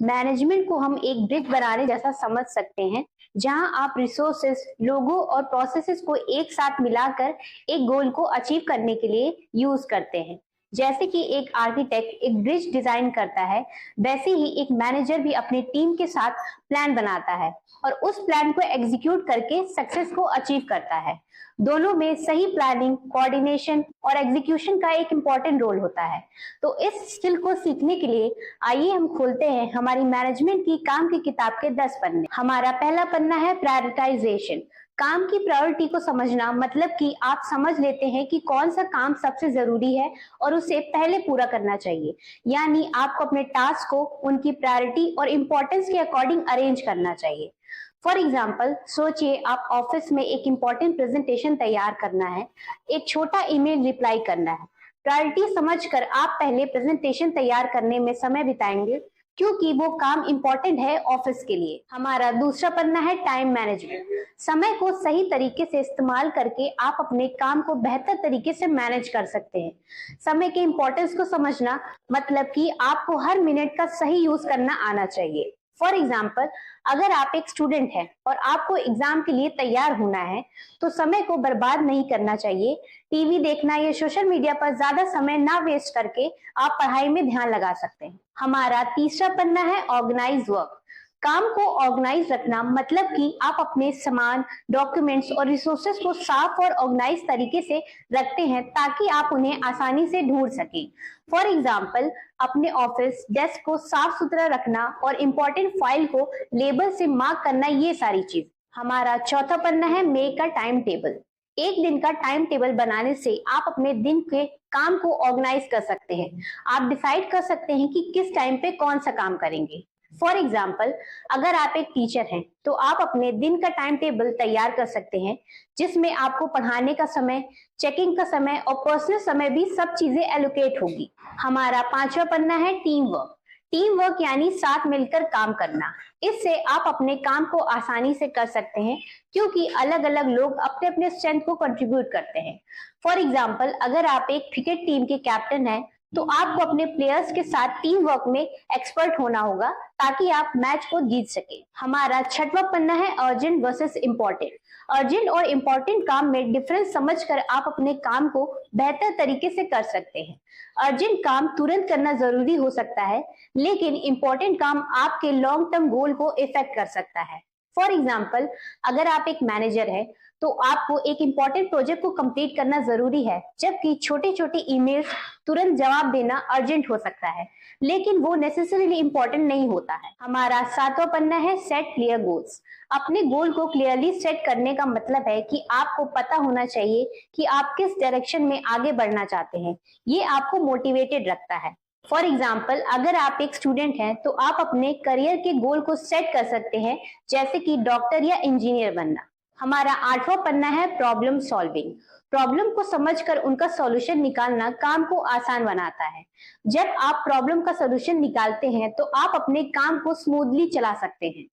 Management को हम एक ब्रिज बनाने जैसा समझ सकते हैं, जहां आप रिसोर्सेस, लोगों और प्रोसेसेस को एक साथ मिलाकर एक गोल को अचीव करने के लिए यूज करते हैं। जैसे कि एक आर्किटेक्ट एक ब्रिज डिजाइन करता है, वैसे ही एक मैनेजर भी अपनी टीम के साथ प्लान बनाता है और उस प्लान को एग्जीक्यूट करके सक्सेस को अचीव करता है। दोनों में सही प्लानिंग, कोऑर्डिनेशन और एग्जीक्यूशन का एक इम्पॉर्टेंट रोल होता है। तो इस स्किल को सीखने के लिए आइए हम खोलते हैं हमारी मैनेजमेंट की काम की किताब के 10 पन्ने। हमारा पहला पन्ना है प्रायोरिटाइजेशन। काम की प्रायोरिटी को समझना मतलब कि आप समझ लेते हैं कि कौन सा काम सबसे जरूरी है और उसे पहले पूरा करना चाहिए। यानी आपको अपने टास्क को उनकी प्रायोरिटी और इम्पोर्टेंस के अकॉर्डिंग अरेंज करना चाहिए। फॉर एग्जाम्पल, सोचिए आप ऑफिस में एक इम्पोर्टेंट प्रेजेंटेशन तैयार करना है, एक छोटा ईमेल रिप्लाई करना है। प्रायोरिटी समझकर आप पहले प्रेजेंटेशन तैयार करने में समय बिताएंगे, क्योंकि वो काम इम्पोर्टेंट है ऑफिस के लिए। हमारा दूसरा पन्ना है टाइम मैनेजमेंट। समय को सही तरीके से इस्तेमाल करके आप अपने काम को बेहतर तरीके से मैनेज कर सकते हैं। समय के इम्पोर्टेंस को समझना मतलब कि आपको हर मिनट का सही यूज करना आना चाहिए। फॉर एग्जाम्पल, अगर आप एक स्टूडेंट हैं और आपको एग्जाम के लिए तैयार होना है, तो समय को बर्बाद नहीं करना चाहिए। टीवी देखना या सोशल मीडिया पर ज्यादा समय ना वेस्ट करके आप पढ़ाई में ध्यान लगा सकते हैं। हमारा तीसरा पन्ना है ऑर्गेनाइज वर्क। काम को ऑर्गेनाइज रखना मतलब कि आप अपने सामान, डॉक्यूमेंट्स और रिसोर्सेज को साफ और ऑर्गेनाइज तरीके से रखते हैं, ताकि आप उन्हें आसानी से ढूंढ सकें। फॉर एग्जाम्पल, अपने ऑफिस डेस्क को साफ सुथरा रखना और इम्पोर्टेंट फाइल को लेबल से मार्क करना, ये सारी चीज। हमारा चौथा पन्ना है मेक अ टाइम टेबल। एक दिन का टाइम टेबल बनाने से आप अपने दिन के काम को ऑर्गेनाइज कर सकते हैं। आप डिसाइड कर सकते हैं कि किस टाइम पे कौन सा काम करेंगे। फॉर एग्जाम्पल, अगर आप एक टीचर हैं, तो आप अपने दिन का टाइम टेबल तैयार कर सकते हैं, जिसमें आपको पढ़ाने का समय, चेकिंग का समय और पर्सनल समय भी सब चीजें एलोकेट होगी। हमारा पांचवा पन्ना है टीम वर्क। टीम वर्क यानी साथ मिलकर काम करना। इससे आप अपने काम को आसानी से कर सकते हैं, क्योंकि अलग अलग लोग अपने अपने स्ट्रेंथ को कंट्रीब्यूट करते हैं। फॉर एग्जाम्पल, अगर आप एक क्रिकेट टीम के कैप्टन हैं, तो आपको अपने प्लेयर्स के साथ टीम वर्क में एक्सपर्ट होना होगा, ताकि आप मैच को जीत सके। हमारा छठवां पन्ना है अर्जेंट वर्सेस इम्पोर्टेंट। अर्जेंट और इम्पोर्टेंट काम में डिफरेंस समझकर आप अपने काम को बेहतर तरीके से कर सकते हैं। अर्जेंट काम तुरंत करना जरूरी हो सकता है, लेकिन इम्पोर्टेंट काम आपके लॉन्ग टर्म गोल को इफेक्ट कर सकता है। फॉर एग्जाम्पल, अगर आप एक मैनेजर हैं, तो आपको एक इम्पोर्टेंट प्रोजेक्ट को कंप्लीट करना जरूरी है, जबकि छोटे छोटे ईमेल्स तुरंत जवाब देना अर्जेंट हो सकता है, लेकिन वो नेसेसरीली इम्पोर्टेंट नहीं होता है। हमारा सातवां पन्ना है सेट क्लियर गोल्स। अपने गोल को क्लियरली सेट करने का मतलब है कि आपको पता होना चाहिए कि आप किस डायरेक्शन में आगे बढ़ना चाहते हैं। ये आपको मोटिवेटेड रखता है। फॉर एग्जाम्पल, अगर आप एक स्टूडेंट हैं, तो आप अपने करियर के गोल को सेट कर सकते हैं, जैसे कि डॉक्टर या इंजीनियर बनना। हमारा आठवां पन्ना है प्रॉब्लम सॉल्विंग। प्रॉब्लम को समझकर उनका सॉल्यूशन निकालना काम को आसान बनाता है। जब आप प्रॉब्लम का सॉल्यूशन निकालते हैं, तो आप अपने काम को स्मूथली चला सकते हैं।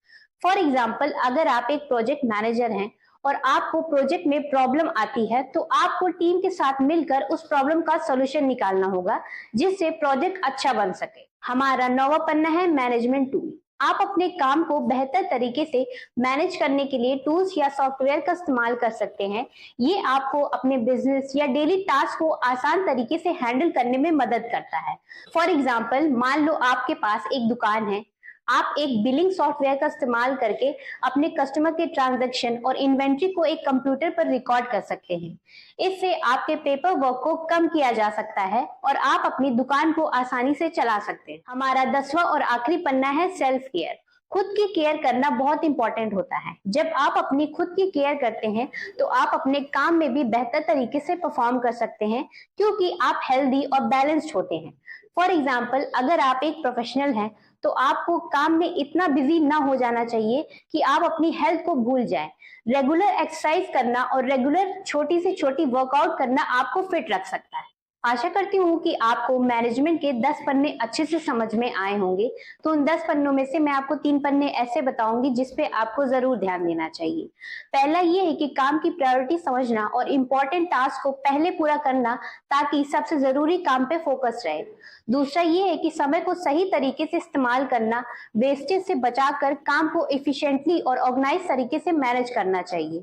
फॉर एग्जाम्पल, अगर आप एक प्रोजेक्ट मैनेजर हैं और आपको प्रोजेक्ट में प्रॉब्लम आती है, तो आपको टीम के साथ मिलकर उस प्रॉब्लम का सॉल्यूशन निकालना होगा, जिससे प्रोजेक्ट अच्छा बन सके। हमारा नौवां पन्ना है मैनेजमेंट टूल। आप अपने काम को बेहतर तरीके से मैनेज करने के लिए टूल्स या सॉफ्टवेयर का इस्तेमाल कर सकते हैं। ये आपको अपने बिजनेस या डेली टास्क को आसान तरीके से हैंडल करने में मदद करता है। फॉर एग्जाम्पल, मान लो आपके पास एक दुकान है। आप एक बिलिंग सॉफ्टवेयर का इस्तेमाल करके अपने कस्टमर के ट्रांजैक्शन और इन्वेंट्री को एक कंप्यूटर पर रिकॉर्ड कर सकते हैं। इससे आपके पेपर वर्क को कम किया जा सकता है और आप अपनी दुकान को आसानी से चला सकते हैं। हमारा 10वां और आखिरी पन्ना है सेल्फ केयर। खुद की केयर करना बहुत इंपॉर्टेंट होता है। जब आप अपनी खुद की केयर करते हैं, तो आप अपने काम में भी बेहतर तरीके से परफॉर्म कर सकते हैं, क्योंकि आप हेल्दी और बैलेंस्ड होते हैं। फॉर एग्जाम्पल, अगर आप एक प्रोफेशनल हैं, तो आपको काम में इतना बिजी ना हो जाना चाहिए कि आप अपनी हेल्थ को भूल जाएं। रेगुलर एक्सरसाइज करना और रेगुलर छोटी से छोटी वर्कआउट करना आपको फिट रख सकता है। आशा करती हूँ कि आपको मैनेजमेंट के 10 पन्ने अच्छे से समझ में आए होंगे। तो उन 10 पन्नों में से मैं आपको 3 पन्ने ऐसे बताऊंगी जिस पे आपको जरूर ध्यान देना चाहिए। पहला ये है कि काम की प्रायोरिटी समझना और इम्पोर्टेंट टास्क को पहले पूरा करना, ताकि सबसे जरूरी काम पे फोकस रहे। दूसरा ये है कि समय को सही तरीके से इस्तेमाल करना, वेस्टेज से बचाकर काम को एफिशिएंटली और ऑर्गेनाइज तरीके से मैनेज करना चाहिए।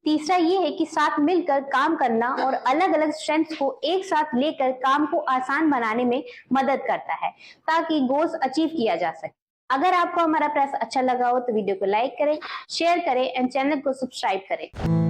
तीसरा ये है कि साथ मिलकर काम करना और अलग अलग स्ट्रेंथ्स को एक साथ लेकर काम को आसान बनाने में मदद करता है, ताकि गोल्स अचीव किया जा सके। अगर आपको हमारा प्रयास अच्छा लगा हो तो वीडियो को लाइक करें, शेयर करें एंड चैनल को सब्सक्राइब करें।